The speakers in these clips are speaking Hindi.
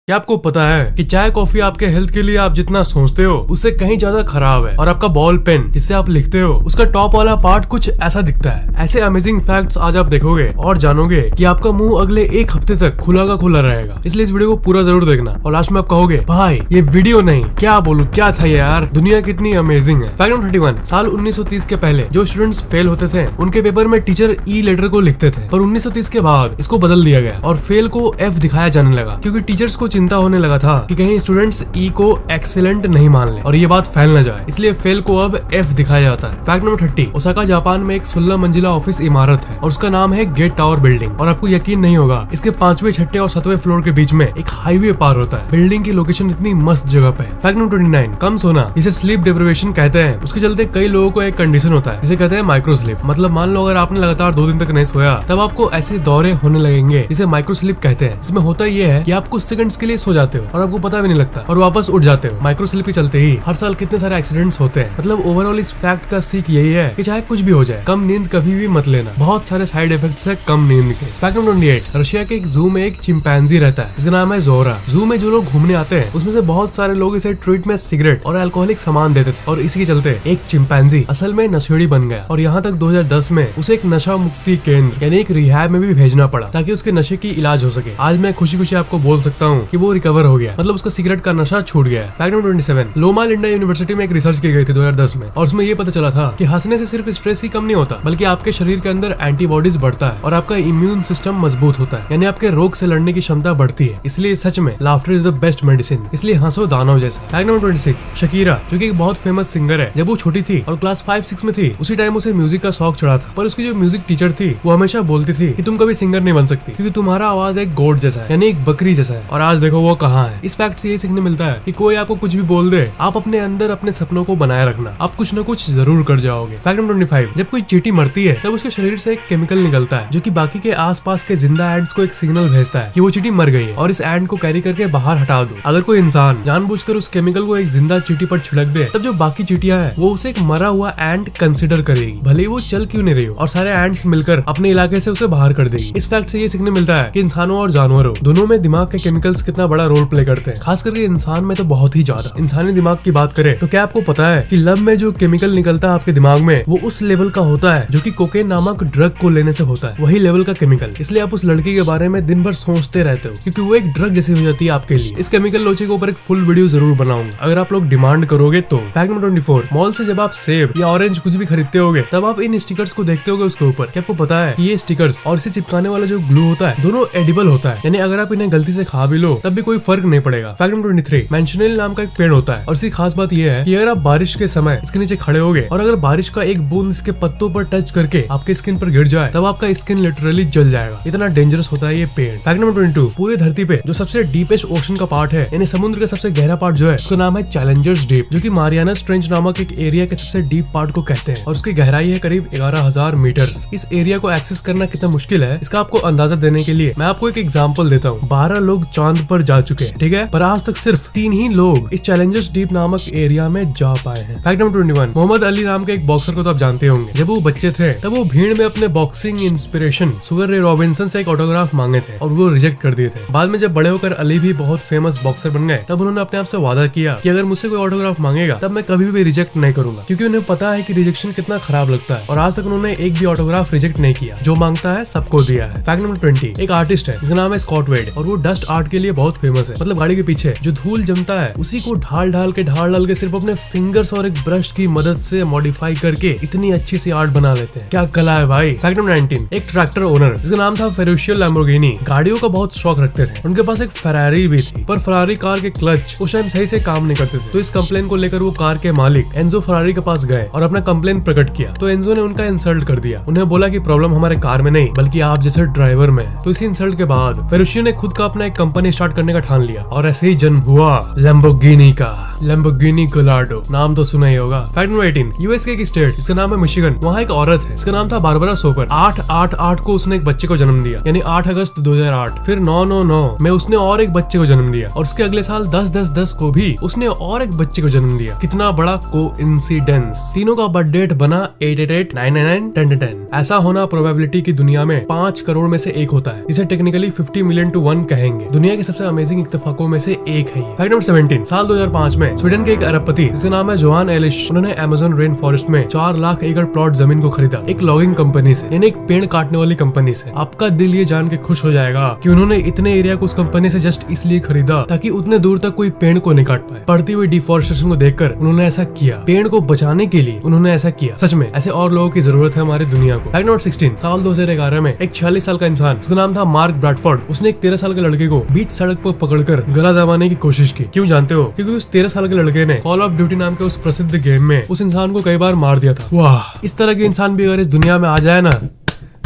क्या आपको पता है कि चाय कॉफी आपके हेल्थ के लिए आप जितना सोचते हो उससे कहीं ज्यादा खराब है। और आपका बॉल पेन जिससे आप लिखते हो उसका टॉप वाला पार्ट कुछ ऐसा दिखता है। ऐसे अमेजिंग फैक्ट्स आज आप देखोगे और जानोगे कि आपका मुंह अगले एक हफ्ते तक खुला का खुला रहेगा। इसलिए इस वीडियो को पूरा जरूर देखना और लास्ट में आप कहोगे भाई ये वीडियो नहीं क्या बोलूं क्या था ये यार, दुनिया कितनी अमेजिंग है। फैक्ट नंबर 31, साल 1930 के पहले जो स्टूडेंट्स फेल होते थे उनके पेपर में टीचर ई लेटर को लिखते थे, पर 1930 के बाद इसको बदल दिया गया और फेल को एफ दिखाया जाने लगा, क्योंकि टीचर्स को चिंता होने लगा था कि कहीं स्टूडेंट्स ई को एक्सीलेंट नहीं मान ले और ये बात फैल न जाए, इसलिए फेल को अब एफ दिखाया जाता है। फैक्ट नंबर 30, ओसाका जापान में एक 16 मंजिला ऑफिस इमारत है और उसका नाम है गेट टावर बिल्डिंग। और आपको यकीन नहीं होगा, इसके 5वें, 6ठे और 7वें फ्लोर के बीच में एक हाईवे पार होता है। बिल्डिंग की लोकेशन इतनी मस्त जगह पे है। फैक्ट नंबर 29, कम सोना जिसे स्लीप डिप्रिवेशन कहते हैं, उसके चलते कई लोगों को एक कंडीशन होता है जिसे कहते हैं माइक्रो स्लीप। मतलब मान लो अगर आपने लगातार 2 दिन तक नहीं सोया तब आपको ऐसे दौरे होने लगेंगे जिसे माइक्रो स्लीप कहते हैं। इसमें होता ये है कि आप कुछ सेकंड्स के लिए सो जाते हो और आपको पता भी नहीं लगता और वापस उठ जाते हो। माइक्रो स्लीप के चलते ही हर साल कितने सारे एक्सीडेंट्स होते हैं। मतलब ओवरऑल इस फैक्ट का सीख यही है कि चाहे कुछ भी हो जाए कम नींद कभी भी मत लेना, बहुत सारे साइड इफेक्ट्स है कम नींद के। फैक्ट नंबर 28, रशिया के एक जू में एक चिंपैंजी रहता है जिसका नाम है जोरा। जू में जो लोग घूमने आते हैं उसमें से बहुत सारे लोग इसे ट्रीट में सिगरेट और अल्कोहलिक सामान देते थे और इसी के चलते एक चिंपैंजी असल में नशेड़ी बन गया और यहाँ तक 2010 में उसे एक नशा मुक्ति केंद्र यानी एक रिहैब में भी भेजना पड़ा ताकि उसके नशे की इलाज हो सके। आज मैं खुशी खुशी आपको बोल सकता हूँ कि वो रिकवर हो गया, मतलब उसका सिगरेट का नशा छूट गया। फैक्ट नंबर 27, लोमा लिंडा यूनिवर्सिटी में एक रिसर्च की गई थी 2010 में और उसमें ये पता चला था कि हंसने से सिर्फ स्ट्रेस ही कम नहीं होता बल्कि आपके शरीर के अंदर एंटीबॉडीज बढ़ता है और आपका इम्यून सिस्टम मजबूत होता है, यानी आपके रोग से लड़ने की क्षमता बढ़ती है। इसलिए सच में laughter is the best medicine, इसलिए हंसो दानव जैसे। फैक्ट नंबर 26, शकीरा जो कि एक बहुत फेमस सिंगर है, जब वो छोटी थी और क्लास 5-6 में थी उसी टाइम उसे म्यूजिक का शौक चढ़ा था, पर उसकी जो म्यूजिक टीचर थी वो हमेशा बोलती थी कि तुम कभी सिंगर नहीं बन सकती क्योंकि तुम्हारा आवाज एक गोट जैसा है, यानी एक बकरी जैसा है। और आज देखो वो कहाँ है। इस फैक्ट से ये सीखने मिलता है कि कोई आपको कुछ भी बोल दे, आप अपने अंदर अपने सपनों को बनाए रखना, आप कुछ न कुछ जरूर कर जाओगे। फैक्ट नंबर 25, जब कोई चींटी मरती है तब उसके शरीर से एक केमिकल निकलता है जो कि बाकी के आसपास के जिंदा एंड्स को एक सिग्नल भेजता है कि वो चींटी मर गई है और इस एंड को कैरी करके बाहर हटा दो। अगर कोई इंसान जानबूझकर उस केमिकल को एक जिंदा चींटी पर छिड़क दे तब जो बाकी चींटियां हैं वो उसे एक मरा हुआ एंड कंसिडर करेगी, भले ही वो चल क्यों नहीं रही हो, और सारे एंड्स मिलकर अपने इलाके से उसे बाहर कर देगी। इस फैक्ट से ये सीखने मिलता है कि इंसानों और जानवरों दोनों में दिमाग के केमिकल्स कितना बड़ा रोल प्ले करते हैं, खास करके इंसान में तो बहुत ही ज्यादा। इंसानी दिमाग की बात करें तो क्या आपको पता है कि लब में जो केमिकल निकलता है आपके दिमाग में वो उस लेवल का होता है जो कि कोकेन नामक ड्रग को लेने से होता है, वही लेवल का केमिकल। इसलिए आप उस लड़की के बारे में दिन भर सोचते रहते हो क्योंकि वो एक ड्रग जैसी हो जाती है आपके लिए। इस केमिकल लोचे के ऊपर एक फुल वीडियो जरूर बनाऊंगा अगर आप लोग डिमांड करोगे तो। फैक्ट नंबर 24, मॉल से जब आप सेब या ऑरेंज कुछ भी खरीदते होगे तब आप इन स्टिकर्स को देखते होगे उसके ऊपर। क्या आपको पता है कि ये स्टिकर्स और इसे चिपकाने वाला जो ग्लू होता है दोनों एडिबल होता है, यानी अगर आप इन्हें गलती से खा भी लो तब भी कोई फर्क नहीं पड़ेगा। फैक्ट नंबर 23, मेंशनेल नाम का एक पेड़ होता है और इसकी खास बात यह है कि अगर आप बारिश के समय इसके नीचे खड़े होगे और अगर बारिश का एक बूंद इसके पत्तों पर टच करके आपके स्किन पर गिर जाए तब आपका स्किन लिटरली जल जाएगा, इतना डेंजरस होता है ये पेड़। फैक्ट नंबर 22, पूरी धरती पे जो सबसे डीपेस्ट ओशन का पार्ट है यानी समुद्र का सबसे गहरा पार्ट जो है उसका नाम है चैलेंजर्स डीप, जो कि मारियाना ट्रेंच नामक एक एरिया के सबसे डीप पार्ट को कहते हैं और उसकी गहराई है करीब 11,000 मीटर्स। इस एरिया को एक्सेस करना कितना मुश्किल है इसका आपको अंदाजा देने के लिए मैं आपको एक एग्जांपल देता हूँ। 12 लोग चांद पर जा चुके हैं, ठीक है, पर आज तक सिर्फ 3 ही लोग इस चैलेंजर्स डीप नामक एरिया में जा पाए हैं। फैक्ट नंबर 21, मोहम्मद अली नाम के एक बॉक्सर को तो आप जानते होंगे। जब वो बच्चे थे तब वो भीड़ में अपने बॉक्सिंग इंस्पिरेशन सुगर रे रॉबिन्सन से एक ऑटोग्राफ मांगे थे और वो रिजेक्ट कर दिए थे। बाद में जब बड़े होकर अली भी बहुत फेमस बॉक्सर बन गए तब उन्होंने अपने आप से वादा किया कि अगर मुझसे कोई ऑटोग्राफ मांगेगा तब मैं कभी भी रिजेक्ट नहीं करूंगा, क्योंकि उन्हें पता है कि रिजेक्शन कितना खराब लगता है और आज तक उन्होंने एक भी ऑटोग्राफ रिजेक्ट नहीं किया, जो मांगता है सबको दिया है। फैक्ट नंबर 20, एक आर्टिस्ट है जिसका नाम है स्कॉट वेड और वो डस्ट आर्ट के लिए बहुत फेमस है। मतलब गाड़ी के पीछे जो धूल जमता है उसी को ढाल ढाल के सिर्फ अपने फिंगर्स और एक ब्रश की मदद से मॉडिफाई करके इतनी अच्छी सी आर्ट बना लेते हैं, क्या कला है भाई। फैक्ट नंबर 19, एक ट्रैक्टर ओनर जिसका नाम था फेरुशियो लैम्बोर्गिनी गाड़ियों का बहुत शौक रखते थे। उनके पास एक फरारी भी थी, पर फरारी कार के क्लच उस टाइम सही से काम नहीं करते थे, तो इस कंप्लेन को लेकर वो कार के मालिक एंजो फरारी के पास गए और अपना कंप्लेन प्रकट किया। तो एंजो ने उनका इंसल्ट कर दिया, उन्हें बोला कि प्रॉब्लम हमारे कार में नहीं बल्कि आप जैसे ड्राइवर में है। तो इसी इंसल्ट के बाद फेरुशियो ने खुद का अपना एक कंपनी स्टार्ट करने का ठान लिया और ऐसे ही जन्म हुआ लैम्बोर्गिनी का। लैम्बोर्गिनी गलार्डो नाम तो सुना ही होगा। फैक्ट नंबर 18, यूएस के एक स्टेट जिसका नाम है मिशिगन, वहाँ एक औरत है जिसका नाम था बारबरा सोपर। 8/8/8 को उसने एक बच्चे को जन्म दिया, यानी 8 अगस्त 2008। फिर 9/9/9 में उसने और एक बच्चे को जन्म दिया और उसके अगले साल 10/10/10 को भी उसने और एक बच्चे को जन्म दिया। कितना बड़ा कोइंसिडेंस। तीनों का बर्थ डेट बना 8/8/8/9/9/10/10। ऐसा होना प्रोबेबिलिटी की दुनिया में 5 करोड़ में से एक होता है, जिसे टेक्निकली 50 मिलियन to 1 कहेंगे। दुनिया की सबसे अमेजिंग इत्तेफाकों में से एक है। फैक्ट नंबर 17, साल 2005 में स्वीडन के एक अरबपति जिसका नाम है जोहान एलिश, उन्होंने अमेज़न रेन फॉरेस्ट में 4 लाख एकड़ प्लॉट जमीन को खरीदा एक लॉगिंग कंपनी से, यानी एक पेड़ काटने वाली कंपनी से। आपका दिल ये जान के खुश हो जाएगा कि उन्होंने इतने एरिया को उस कंपनी से जस्ट इसलिए खरीदा ताकि उतने दूर तक कोई पेड़ को नहीं काट पाए। बढ़ती हुई डिफॉरेस्टेशन को देखकर उन्होंने ऐसा किया, पेड़ को बचाने के लिए उन्होंने ऐसा किया। सच में ऐसे और लोगों की जरूरत है हमारी दुनिया को। फैक्ट नंबर 16, साल 2011 में एक 46 साल का इंसान जिसका नाम था मार्क ब्रैडफोर्ड, उसने एक 13 साल के लड़के को बीच सड़क पर पकड़कर गला दबाने की कोशिश की। क्यों जानते हो? क्योंकि उस 13 साल के लड़के ने कॉल ऑफ ड्यूटी नाम के उस प्रसिद्ध गेम में उस इंसान को कई बार मार दिया था। वाह, इस तरह के इंसान भी अगर इस दुनिया में आ जाए ना,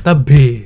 तब भी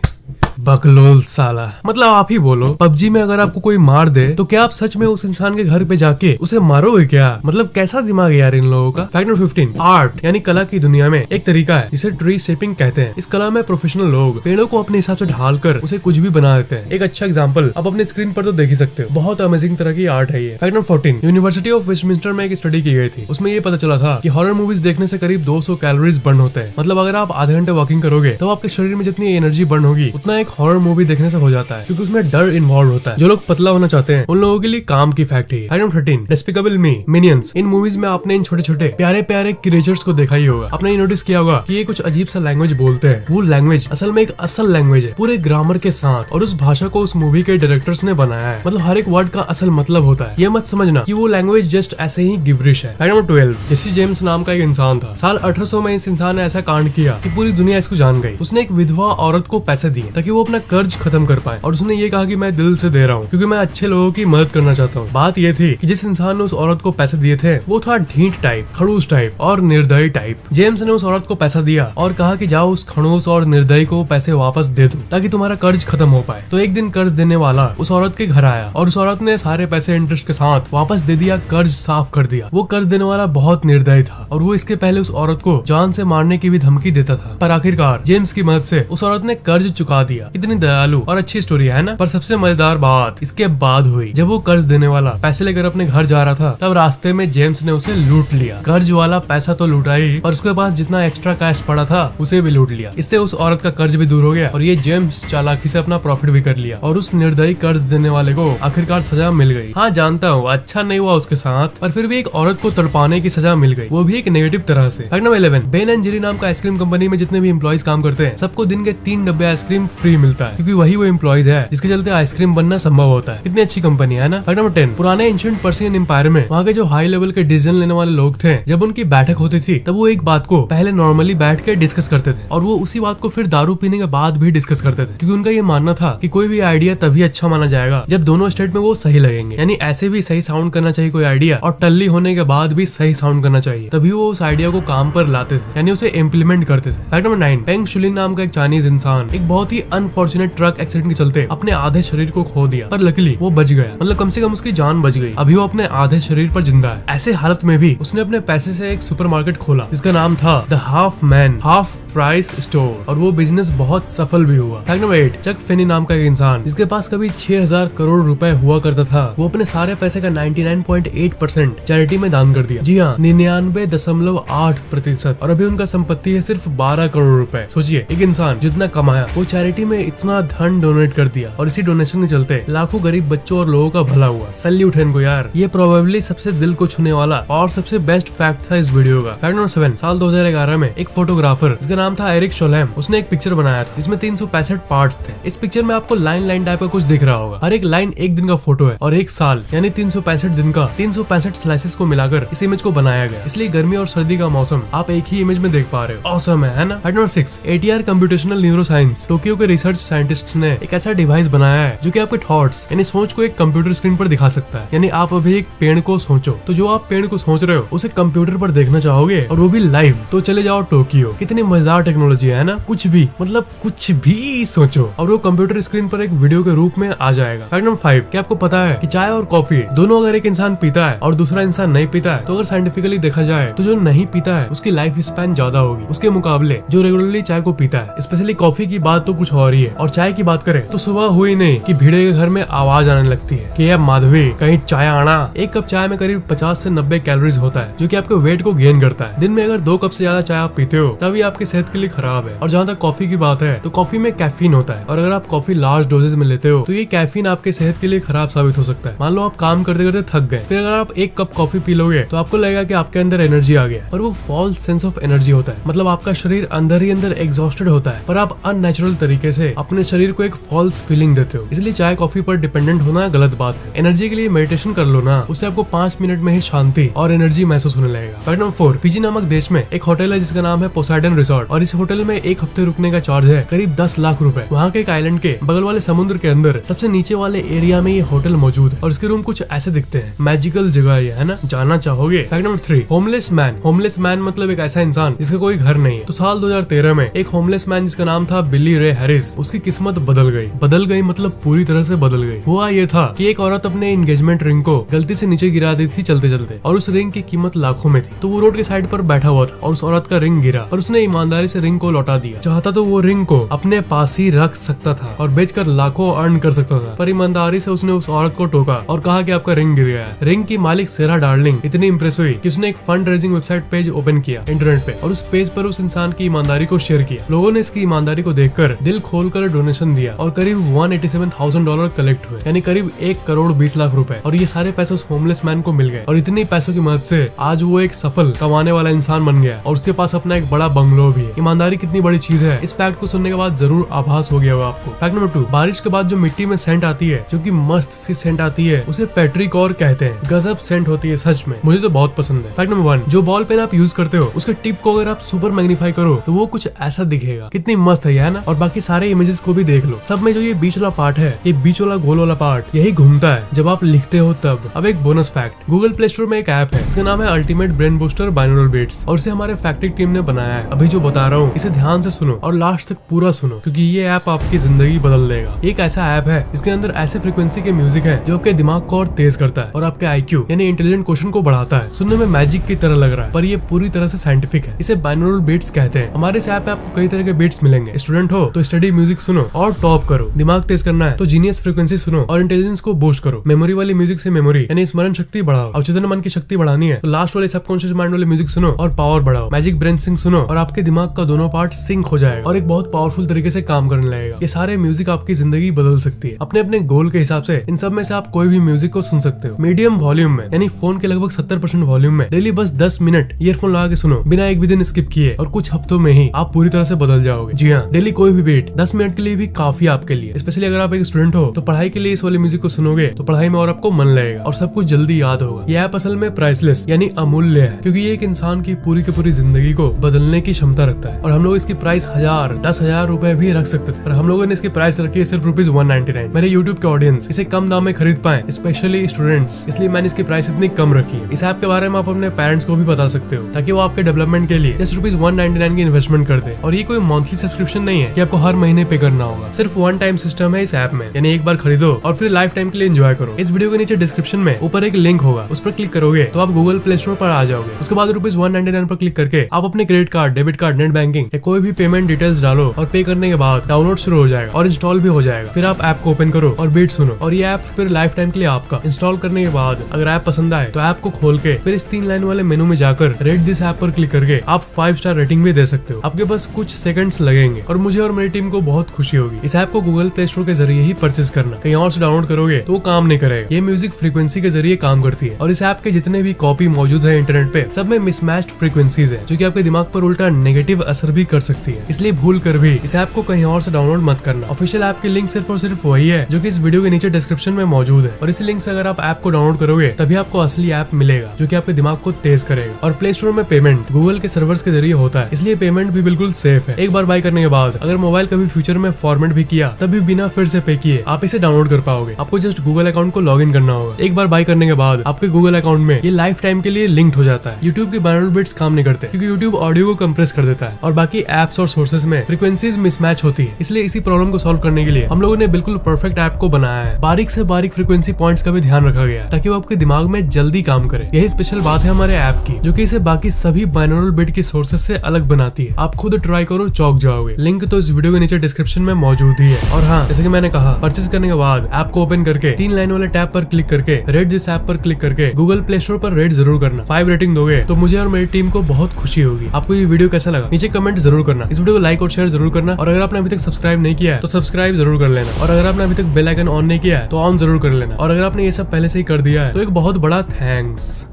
बकलोल साला। मतलब आप ही बोलो, पबजी में अगर आपको कोई मार दे तो क्या आप सच में उस इंसान के घर पे जाके उसे मारोगे क्या? मतलब कैसा दिमाग है यार इन लोगों का। फैक्ट नंबर 15, आर्ट यानी कला की दुनिया में एक तरीका है जिसे ट्री शेपिंग कहते हैं। इस कला में प्रोफेशनल लोग पेड़ों को अपने हिसाब से ढाल कर उसे कुछ भी बना देते हैं। एक अच्छा एग्जाम्पल आप अपने स्क्रीन पर तो देख ही सकते हो। बहुत अमेजिंग तरह की आर्ट है ये। Fact number 14, university of Westminster में एक स्टडी की गई थी। उसमें ये पता चला था कि हॉरर मूवीज देखने से करीब 200 कैलोरीज बर्न होते हैं। मतलब अगर आप आधे घंटे वॉकिंग करोगे तो आपके शरीर में जितनी एनर्जी बर्न होगी उतना एक हॉरर मूवी देखने से हो जाता है, क्योंकि उसमें डर इन्वॉल्व होता है। जो लोग पतला होना चाहते हैं उन लोगों के लिए काम की फैक्ट है। फैक्ट नंबर 13, डेस्पिकेबल मी, मिनियंस। इन मूवीज में आपने इन छोटे छोटे प्यारे प्यारे क्रिएचर्स को देखा ही होगा। आपने ये नोटिस किया होगा कि ये कुछ अजीब सा लैंग्वेज बोलते हैं। वो लैंग्वेज असल में एक असल लैंग्वेज है, पूरे ग्रामर के साथ, और उस भाषा को उस मूवी के डायरेक्टर्स ने बनाया है। मतलब हर एक वर्ड का असल मतलब होता है। ये मत समझना कि वो लैंग्वेज जस्ट ऐसे ही गिब्रिश है। फैक्ट नंबर 12, जेसी जेम्स नाम का एक इंसान था। साल 1800 में इस इंसान ने ऐसा कांड किया कि पूरी दुनिया इसको जान गई। उसने एक विधवा औरत को पैसे दिए ताकि वो अपना कर्ज खत्म कर पाए, और उसने ये कहा कि मैं दिल से दे रहा हूँ क्योंकि मैं अच्छे लोगों की मदद करना चाहता हूँ। बात ये थी कि जिस इंसान ने उस औरत को पैसे दिए थे वो था ढीठ टाइप, खड़ूस टाइप और निर्दयी टाइप। जेम्स ने उस औरत को पैसा दिया और कहा कि जाओ उस खड़ूस और निर्दयी को पैसे वापस दे दो ताकि तुम्हारा कर्ज खत्म हो पाए। तो एक दिन कर्ज देने वाला उस औरत के घर आया और उस औरत ने सारे पैसे इंटरेस्ट के साथ वापस दे दिया, कर्ज साफ कर दिया। वो कर्ज देने वाला बहुत निर्दयी था और वो इसके पहले उस औरत को जान से मारने की भी धमकी देता था, पर आखिरकार जेम्स की मदद से उस औरत ने कर्ज चुका दिया। कितनी दयालु और अच्छी स्टोरी है ना। पर सबसे मजेदार बात इसके बाद हुई। जब वो कर्ज देने वाला पैसे लेकर अपने घर जा रहा था तब रास्ते में जेम्स ने उसे लूट लिया। कर्ज वाला पैसा तो लूटा ही, पर उसके पास जितना एक्स्ट्रा कैश पड़ा था उसे भी लूट लिया। इससे उस औरत का कर्ज भी दूर हो गया और ये जेम्स चालाकी से अपना प्रॉफिट भी कर लिया और उस निर्दयी कर्ज देने वाले को आखिरकार सजा मिल गई। हाँ जानता हूँ अच्छा नहीं हुआ उसके साथ, पर फिर भी एक औरत को तड़पाने की सजा मिल गई, वो भी एक नेगेटिव तरह से। Fact number 11, Ben and Jerry नाम का आइसक्रीम कंपनी में जितने भी एम्प्लॉइज काम करते हैं सबको दिन के 3 डब्बे आइसक्रीम फ्री मिलता है, क्योंकि वही वो एम्प्लॉइज है जिसके चलते आइसक्रीम बनना संभव होता है। कितनी अच्छी कंपनी है ना। फैक्ट नंबर 10, पुराने एंशिएंट पर्शियन एम्पायर में वहाँ के जो हाई लेवल के डिसीजन लेने वाले लोग थे, जब उनकी बैठक होती थी तब वो एक बात को पहले नॉर्मली बैठ के डिस्कस करते थे और वो उसी बात को फिर दारू पीने के बाद भी डिस्कस करते थे, क्योंकि उनका ये मानना था कि कोई भी आइडिया तभी अच्छा माना जाएगा जब दोनों स्टेट में वो सही लगेंगे। यानी ऐसे भी सही साउंड करना चाहिए कोई आइडिया और टल्ली होने के बाद भी सही साउंड करना चाहिए, तभी वो उस आइडिया को काम पर लाते थे, यानी उसे इम्प्लीमेंट करते थे। फैक्ट नंबर 9, पेंग शुलिन नाम का एक चाइनीज इंसान एक बहुत ही अनफॉर्चुनेट ट्रक एक्सीडेंट के चलते अपने आधे शरीर को खो दिया, पर लकीली वो बच गया। मतलब कम से कम उसकी जान बच गई। अभी वो अपने आधे शरीर पर जिंदा है। ऐसे हालत में भी उसने अपने पैसे से एक सुपरमार्केट खोला जिसका नाम था the half man half price store, और वो बिजनेस बहुत सफल भी हुआ। फैक्ट नंबर 8, चक फेनी नाम का एक इंसान जिसके पास कभी 6000 करोड़ रुपए हुआ करता था, वो अपने सारे पैसे का 99.8% चैरिटी में दान कर दिया। जी हाँ, 99.8%। और अभी उनका संपत्ति है सिर्फ 12 करोड़ रुपए। सोचिए एक इंसान जितना कमाया वो चैरिटी में इतना धन डोनेट कर दिया और इसी डोनेशन के चलते लाखों गरीब बच्चों और लोगों का भला हुआ। सैल्यूट है इनको यार। ये प्रोबेबली सबसे दिल को छूने वाला और सबसे बेस्ट फैक्ट था इस वीडियो का। फैक्ट नंबर 7, साल 2011 में एक फोटोग्राफर जिसका नाम था एरिक शोलेम, उसने एक पिक्चर बनाया था जिसमें 365 पार्ट्स थे। इस पिक्चर में आपको लाइन लाइन टाइप का कुछ दिख रहा होगा। हर एक लाइन एक दिन का फोटो है और एक साल यानी 365 दिन का 365 स्लाइसेस को मिलाकर इस इमेज को बनाया गया। इसलिए गर्मी और सर्दी का मौसम आप एक ही इमेज में देख पा रहे हो। ऑसम है ना। Fact number 6, ATR computational neuroscience, Tokyo के रिसर्च साइंटिस्ट ने एक ऐसा डिवाइस बनाया है जो कि आपके थॉट्स यानी सोच को एक कंप्यूटर स्क्रीन पर दिखा सकता है। यानी आप अभी एक पेड़ को सोचो तो जो आप पेड़ को सोच रहे हो उसे कंप्यूटर पर देखना चाहोगे और वो भी लाइव, तो चले जाओ टोक्यो। कितनी मजेदार टेक्नोलॉजी है ना। कुछ भी मतलब कुछ भी सोचो और वो कंप्यूटर स्क्रीन पर एक वीडियो के रूप में आ जाएगा। फैक्ट नंबर 5, क्या आपको पता है कि चाय और कॉफी दोनों अगर एक इंसान पीता है और दूसरा इंसान नहीं पीता है तो अगर साइंटिफिकली देखा जाए तो जो नहीं पीता है उसकी लाइफ स्पैन ज्यादा होगी उसके मुकाबले जो रेगुलरली चाय को पीता है। स्पेशली कॉफी की बात तो कुछ और ही है। और चाय की बात करें तो सुबह हुई नहीं कि भीड़े के घर में आवाज आने लगती है कि यार माधवी कहीं चाय आना। एक कप चाय में करीब 50 से 90 कैलोरीज होता है जो कि आपके वेट को गेन करता है। दिन में अगर 2 कप से ज्यादा चाय आप पीते हो तभी आपकी सेहत सेहत के लिए खराब है। और जहाँ तक कॉफी की बात है तो कॉफी में कैफीन होता है और अगर आप कॉफी लार्ज डोजेज में लेते हो तो ये कैफीन आपके सेहत के लिए खराब साबित हो सकता है। मान लो आप काम करते करते थक गए, फिर अगर आप एक कप कॉफी पी लोगे तो आपको लगेगा कि आपके अंदर एनर्जी आ गया, पर वो फॉल्स सेंस ऑफ एनर्जी होता है। मतलब आपका शरीर अंदर ही अंदर एग्जॉस्टेड होता है, पर आप अननेचुरल तरीके से अपने शरीर को एक फॉल्स फीलिंग देते हो। इसलिए चाय कॉफी पर डिपेंडेंट होना गलत बात है। एनर्जी के लिए मेडिटेशन कर लो ना, उससे आपको 5 मिनट में ही शांति और एनर्जी महसूस होने लगेगा। फैक्ट नंबर 4, फिजी नामक देश में एक होटल है जिसका नाम है पोसाइडन रिसोर्ट और इस होटल में एक हफ्ते रुकने का चार्ज है करीब 10 लाख रुपए। वहाँ के एक आइलैंड के बगल वाले समुद्र के अंदर सबसे नीचे वाले एरिया में ये होटल मौजूद है और इसके रूम कुछ ऐसे दिखते हैं। मैजिकल जगह है ना, जाना चाहोगे? Fact number 3, homeless man. Homeless man मतलब एक ऐसा इंसान जिसका कोई घर नहीं है। तो साल 2013 में एक होमलेस मैन जिसका नाम था बिली रे हैरिस, उसकी किस्मत बदल गई मतलब पूरी तरह से बदल गई। हुआ ये था कि एक औरत अपने एंगेजमेंट रिंग को गलती से नीचे गिरा दी थी चलते चलते और उस रिंग की कीमत लाखों में थी। तो वो रोड के साइड पर बैठा हुआ था और उस औरत का रिंग गिरा पर उसने ईमानदारी से रिंग को लौटा दिया। चाहता तो वो रिंग को अपने पास ही रख सकता था और बेचकर लाखों अर्न कर सकता था, पर ईमानदारी से उसने उस औरत को टोका और कहा कि आपका रिंग गिर गया है। रिंग की मालिक सेरा डार्लिंग इतनी इंप्रेस हुई कि उसने एक fund raising website page open किया इंटरनेट पे और उस पेज पर उस इंसान की ईमानदारी को शेयर किया। लोगों ने इसकी ईमानदारी को देखकर दिल खोलकर डोनेशन दिया और करीब $187,000 कलेक्ट हुए, यानी करीब 1,20 लाख रुपए। और ये सारे पैसे उस होमलेस मैन को मिल गए और इतनी पैसों की मदद से आज वो एक सफल कमाने वाला इंसान बन गया और उसके पास अपना एक बड़ा बंगलो भी है। ईमानदारी कितनी बड़ी चीज है, इस फैक्ट को सुनने के बाद जरूर आभास हो गया होगा आपको। फैक्ट नंबर 2, बारिश के बाद जो मिट्टी में सेंट आती है, जो कि मस्त सी सेंट आती है, उसे पेट्रिकॉर कहते हैं। गजब सेंट होती है सच में, मुझे तो बहुत पसंद है। फैक्ट नंबर 1, जो बॉल पेन आप यूज करते हो उसके टिप को अगर आप सुपर मैग्नीफाई करो तो वो कुछ ऐसा दिखेगा। कितनी मस्त है ना। और बाकी सारे इमेजेस को भी देख लो, सब में जो ये बीच वाला पार्ट है, ये बीच वाला गोल वाला पार्ट यही घूमता है जब आप लिखते हो तब। अब एक bonus fact, Google Play Store में एक ऐप है, इसका नाम है ultimate brain booster binaural beats और इसे हमारे फैक्टिक टीम ने बनाया है। अभी जो बता रहा हूँ इसे ध्यान से सुनो और लास्ट तक पूरा सुनो क्योंकि ये ऐप आपकी जिंदगी बदल देगा। एक ऐसा ऐप है इसके अंदर ऐसे फ्रीक्वेंसी के म्यूजिक है जो आपके दिमाग को और तेज करता है और आपके IQ यानी इंटेलिजेंट क्वेश्चन को बढ़ाता है। सुनने में मैजिक की तरह लग रहा है पर ये पूरी तरह से साइंटिफिक है। इसे बाइनोरल बीट्स कहते हैं। हमारे इस ऐप पे आपको कई तरह के बीट्स मिलेंगे। स्टूडेंट हो तो स्टडी म्यूजिक सुनो और टॉप करो, दिमाग तेज करना है तो जीनियस फ्रीक्वेंसी सुनो और इंटेलिजेंस को बूस्ट करो। मेमोरी वाली म्यूजिक से मेमोरी यानी स्मरण शक्ति बढ़ाओ। अवचेतन मन की शक्ति बढ़ानी है तो लास्ट वाले सबकॉन्शियस माइंड वाले म्यूजिक सुनो और पावर बढ़ाओ। मैजिक ब्रेन सिंक सुनो और आपके दिमाग का दोनों पार्ट सिंक हो जाएगा और एक बहुत पावरफुल तरीके से काम करने लगेगा। ये सारे म्यूजिक आपकी जिंदगी बदल सकती है। अपने अपने गोल के हिसाब से इन सब में से आप कोई भी म्यूजिक को सुन सकते हो। मीडियम वॉल्यूम में यानी फोन के लगभग 70% वॉल्यूम में डेली बस 10 मिनट ईयरफोन लगा के सुनो बिना एक भी दिन स्किप किए और कुछ हफ्तों में ही आप पूरी तरह से बदल जाओगे। जी हाँ, डेली कोई भी बीट 10 मिनट के लिए भी काफी आपके लिए। स्पेशली अगर आप एक स्टूडेंट हो तो पढ़ाई के लिए इस वाले म्यूजिक को सुनोगे तो पढ़ाई में और आपको मन लगेगा और सब कुछ जल्दी याद होगा। ये ऐप असल में प्राइसलेस यानी अमूल्य है क्योंकि ये एक इंसान की पूरी जिंदगी को बदलने की क्षमता रखता है। और हम लोग इसकी प्राइस 10,000 रुपए भी रख सकते थे और हम लोगों ने इसकी प्राइस रखी है सिर्फ ₹199। मेरे यूट्यूब के ऑडियंस इसे कम दाम में खरीद पाए, स्पेशली स्टूडेंट्स, इसलिए मैंने इसकी प्राइस इतनी कम रखी है। इस ऐप के बारे में आप अपने पेरेंट्स को भी बता सकते हो ताकि वो आपके डेवलपमेंट के लिए जस्ट ₹199 की इन्वेस्टमेंट कर दे। और ये कोई मंथली सब्सक्रिप्शन नहीं है कि आपको हर महीने पे करना होगा, सिर्फ वन टाइम सिस्टम है इस ऐप में, यानी एक बार खरीदो और फिर लाइफ टाइम के लिए एंजॉय करो। इस वीडियो के नीचे डिस्क्रिप्शन में ऊपर एक लिंक होगा, उस पर क्लिक करोगे तो आप गूगल प्ले स्टोर पर आ जाओगे। उसके बाद ₹199 पर क्लिक करके आप अपने credit card, debit card, net banking या कोई भी पेमेंट डिटेल्स डालो और पे करने के बाद डाउनलोड शुरू हो जाएगा और इंस्टॉल भी हो जाएगा। फिर आप ऐप को ओपन करो और बीट सुनो और ये ऐप फिर लाइफ टाइम के लिए आपका। इंस्टॉल करने के बाद अगर ऐप पसंद आए तो ऐप को खोल के फिर इस 3 लाइन वाले मेनू में जाकर रेट दिस ऐप पर क्लिक करके आप 5 स्टार रेटिंग भी दे सकते हो। आपके पास कुछ सेकंड्स लगेंगे और मुझे और मेरी टीम को बहुत खुशी होगी। इस ऐप को गूगल प्ले स्टोर के जरिए ही परचेज करना, कहीं और से डाउनलोड करोगे तो वो काम नहीं करेगा। ये म्यूजिक फ्रीक्वेंसी के जरिए काम करती है और इस ऐप के जितने भी कॉपी मौजूद है इंटरनेट पे सब में मिसमैच्ड फ्रीक्वेंसीज है जो कि आपके दिमाग पर उल्टा नेगेटिव असर भी कर सकती है। इसलिए भूल कर भी इस ऐप को कहीं और से डाउनलोड मत करना। ऑफिशियल ऐप की लिंक सिर्फ और सिर्फ वही है जो कि इस वीडियो के नीचे डिस्क्रिप्शन में मौजूद है और इस लिंक से अगर आप ऐप को डाउनलोड करोगे तभी आपको असली ऐप मिलेगा जो कि आपके दिमाग को तेज करेगा। और प्ले स्टोर में पेमेंट गूगल के सर्वर्स के जरिए होता है, इसलिए पेमेंट भी बिल्कुल सेफ है। एक बार बाय करने के बाद अगर मोबाइल कभी फ्यूचर में फॉर्मेट भी किया तभी बिना फिर से पे किए आप इसे डाउनलोड कर पाओगे। आपको जस्ट गूगल अकाउंट को लॉग इन करना होगा। एक बार बाय करने के बाद आपके गूगल अकाउंट में ये लाइफ टाइम के लिए लिंक्ड हो जाता है। यूट्यूब के बाइनोरल बीट्स काम नहीं करते क्योंकि यूट्यूब ऑडियो को कंप्रेस कर देता है और बाकी एप्स और सोर्सेज में फ्रीक्वेंसीज मिसमैच होती है। इसलिए इसी प्रॉब्लम को सॉल्व करने के लिए हम लोगों ने बिल्कुल परफेक्ट ऐप को बनाया है। बारीक से बारीक फ्रीक्वेंसी पॉइंट्स का भी ध्यान रखा गया ताकि वो आपके दिमाग में जल्दी काम करे। यही स्पेशल बात है हमारे ऐप की जो कि इसे बाकी सभी बाइनोरल बीट के सोर्सेज से अलग बनाती है। आप खुद ट्राई करो, चौंक जाओगे। लिंक तो इस वीडियो के नीचे डिस्क्रिप्शन में मौजूद ही है। और हाँ, जैसे कि मैंने कहा, परचेज करने के बाद ऐप को ओपन करके 3 लाइन वाले टैब पर क्लिक करके रेट दिस ऐप पर क्लिक करके गूगल प्ले स्टोर पर रेट जरूर करना। 5 रेटिंग दोगे तो मुझे और मेरी टीम को बहुत खुशी होगी। आपको ये वीडियो कैसा लगा नीचे कमेंट जरूर करना, इस वीडियो को लाइक और शेयर जरूर करना, और अगर आपने अभी तक सब्सक्राइब नहीं किया है तो सब्सक्राइब जरूर कर लेना, और अगर आपने अभी तक बेल आइकन ऑन नहीं किया है तो ऑन जरूर कर लेना, और अगर आपने ये सब पहले से ही कर दिया है तो एक बहुत बड़ा थैंक्स।